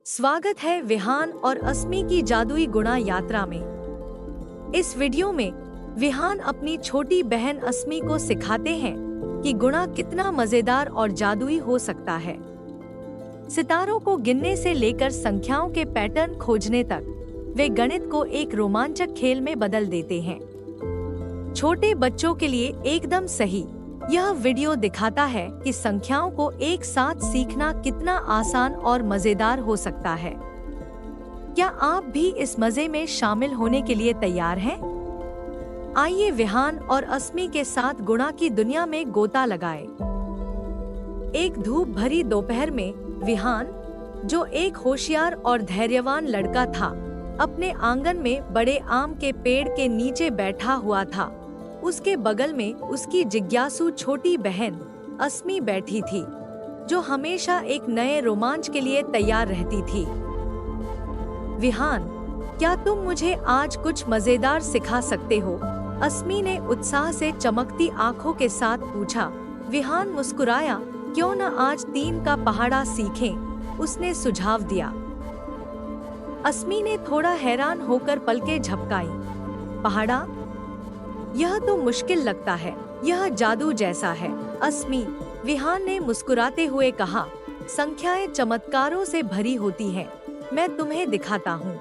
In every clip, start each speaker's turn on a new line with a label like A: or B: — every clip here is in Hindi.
A: स्वागत है विहान और अस्मी की जादुई गुणा यात्रा में। इस वीडियो में विहान अपनी छोटी बहन अस्मी को सिखाते हैं कि गुणा कितना मजेदार और जादुई हो सकता है। सितारों को गिनने से लेकर संख्याओं के पैटर्न खोजने तक वे गणित को एक रोमांचक खेल में बदल देते हैं। छोटे बच्चों के लिए एकदम सही। यह वीडियो दिखाता है कि संख्याओं को एक साथ सीखना कितना आसान और मजेदार हो सकता है। क्या आप भी इस मजे में शामिल होने के लिए तैयार हैं? आइए विहान और अस्मी के साथ गुणा की दुनिया में गोता लगाएं। एक धूप भरी दोपहर में विहान, जो एक होशियार और धैर्यवान लड़का था, अपने आंगन में बड़े आम के पेड़ के नीचे बैठा हुआ था। उसके बगल में उसकी जिज्ञासु छोटी बहन अस्मी बैठी थी, जो हमेशा एक नए रोमांच के लिए तैयार रहती थी। विहान, क्या तुम मुझे आज कुछ मजेदार सिखा सकते हो? अस्मी ने उत्साह से चमकती आंखों के साथ पूछा। विहान मुस्कुराया। क्यों न आज 3 का पहाड़ा सीखें, उसने सुझाव दिया। अस्मी ने थोड़ा हैरान होकर पलकें झपकाई। पहाड़ा? यह तो मुश्किल लगता है। यह जादू जैसा है। अस्मी, विहान ने मुस्कुराते हुए कहा, संख्याएं चमत्कारों से भरी होती हैं। मैं तुम्हें दिखाता हूँ।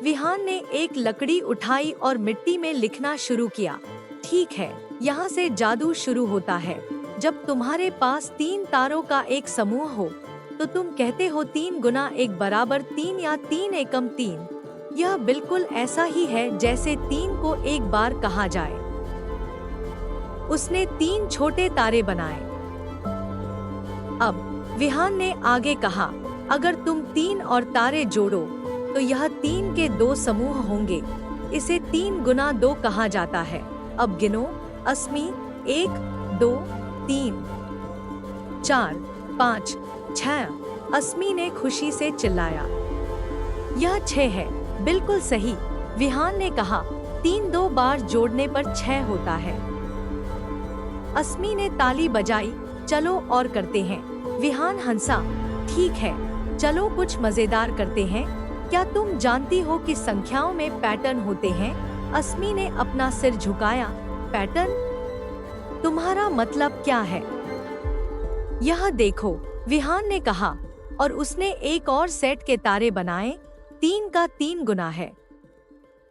A: विहान ने एक लकड़ी उठाई और मिट्टी में लिखना शुरू किया। ठीक है, यहाँ से जादू शुरू होता है। जब तुम्हारे पास 3 तारों का एक समूह हो, तो तुम कहते हो 3 गुना 1 बराबर 3 या 3 एकम 3। यह बिल्कुल ऐसा ही है जैसे 3 को एक बार कहा जाए। उसने 3 छोटे तारे बनाए। अब विहान ने आगे कहा, अगर तुम 3 और तारे जोड़ो तो यह 3 के 2 समूह होंगे। इसे 3 गुना 2 कहा जाता है। अब गिनो। अस्मी, 1, 2, 3, 4, 5, 6। अस्मी ने खुशी से चिल्लाया। यह 6 है। बिल्कुल सही, विहान ने कहा। 3 2 बार जोड़ने पर 6 होता है। अस्मी ने ताली बजाई। चलो और करते हैं। विहान हंसा। ठीक है, चलो कुछ मजेदार करते हैं। क्या तुम जानती हो कि संख्याओं में पैटर्न होते हैं? अस्मी ने अपना सिर झुकाया। पैटर्न? तुम्हारा मतलब क्या है? यह देखो, विहान ने कहा, और उसने एक और सेट के तारे बनाए। 3 का 3 गुना है।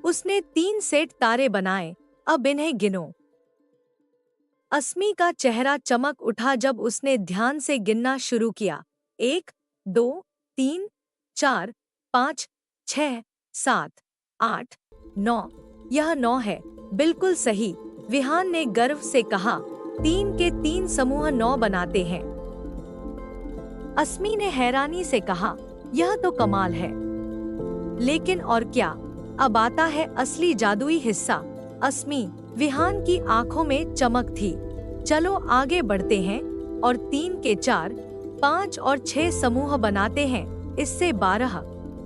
A: उसने 3 सेट तारे बनाए। अब इन्हें गिनो। अस्मी का चेहरा चमक उठा जब उसने ध्यान से गिनना शुरू किया। 1, 2, 3, 4, 5, 6, 7, 8, 9। यह 9 है। बिल्कुल सही, विहान ने गर्व से कहा। 3 के 3 समूह 9 बनाते हैं। अस्मी ने हैरानी से कहा, यह तो कमाल है। लेकिन और क्या? अब आता है असली जादुई हिस्सा। अस्मी, विहान की आंखों में चमक थी। चलो आगे बढ़ते हैं और 3 के 4, 5 और 6 समूह बनाते हैं। इससे 12,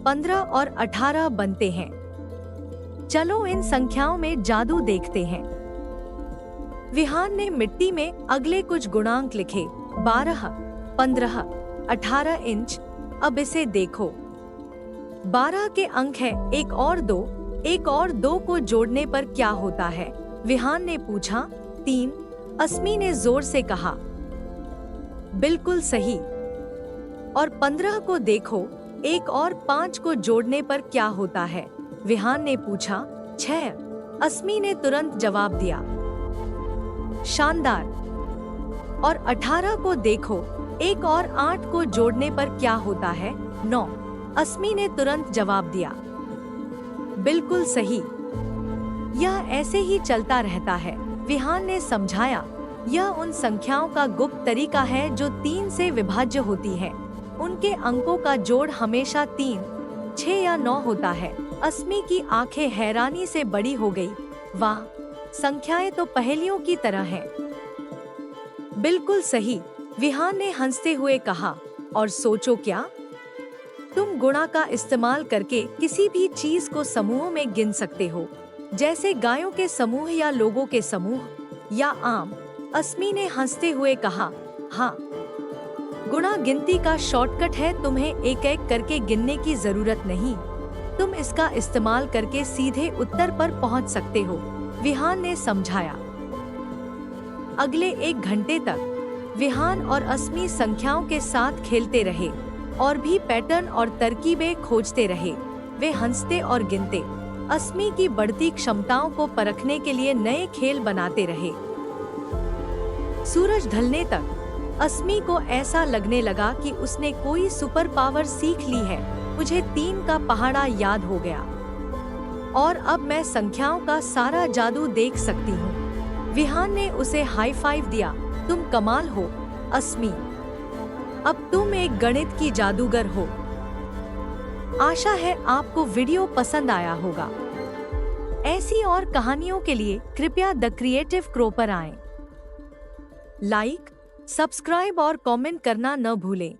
A: 15 और 18 बनते हैं। चलो इन संख्याओं में जादू देखते हैं। विहान ने मिट्टी में अगले कुछ गुणांक लिखे। 12, 15, 18 इंच। अब इसे देखो। 12 के अंक है 1 और 2। 1 और 2 को जोड़ने पर क्या होता है? विहान ने पूछा। 3। अस्मी ने जोर से कहा। बिल्कुल सही। और 15 को देखो। 1 और 5 को जोड़ने पर क्या होता है? विहान ने पूछा। 6। अस्मी ने तुरंत जवाब दिया। शानदार। और 18 को देखो। 1 और 8 को जोड़ने पर क्या होता है? 9। अस्मी ने तुरंत जवाब दिया। बिल्कुल सही। यह ऐसे ही चलता रहता है, विहान ने समझाया। यह उन संख्याओं का गुप्त तरीका है जो 3 से विभाज्य होती है। उनके अंकों का जोड़ हमेशा 3, 6 या 9 होता है। अस्मी की आंखें हैरानी से बड़ी हो गई। वाह, संख्याएं तो पहेलियों की तरह हैं। बिल्कुल सही, विहान ने हंसते हुए कहा। और सोचो क्या, तुम गुणा का इस्तेमाल करके किसी भी चीज को समूहों में गिन सकते हो, जैसे गायों के समूह या लोगों के समूह या आम, अस्मी ने हंसते हुए कहा, हाँ, गुणा गिनती का शॉर्टकट है, तुम्हें एक एक करके गिनने की जरूरत नहीं, तुम इसका इस्तेमाल करके सीधे उत्तर पर पहुंच सकते हो, विहान ने समझाया। अगले 1 घंटे तक विहान और अस्मी संख्याओं के साथ खेलते रहे और भी पैटर्न और तरकीबें खोजते रहे। वे हंसते और गिनते, अस्मी की बढ़ती क्षमताओं को परखने के लिए नए खेल बनाते रहे। सूरज ढलने तक अस्मी को ऐसा लगने लगा कि उसने कोई सुपर पावर सीख ली है। मुझे 3 का पहाड़ा याद हो गया और अब मैं संख्याओं का सारा जादू देख सकती हूँ। विहान ने उसे हाई फाइव दिया। तुम कमाल हो अस्मी, अब तुम एक गणित की जादूगर हो। आशा है आपको वीडियो पसंद आया होगा। ऐसी और कहानियों के लिए कृपया द क्रिएटिव क्रो पर आएं। लाइक, सब्सक्राइब और कमेंट करना न भूलें।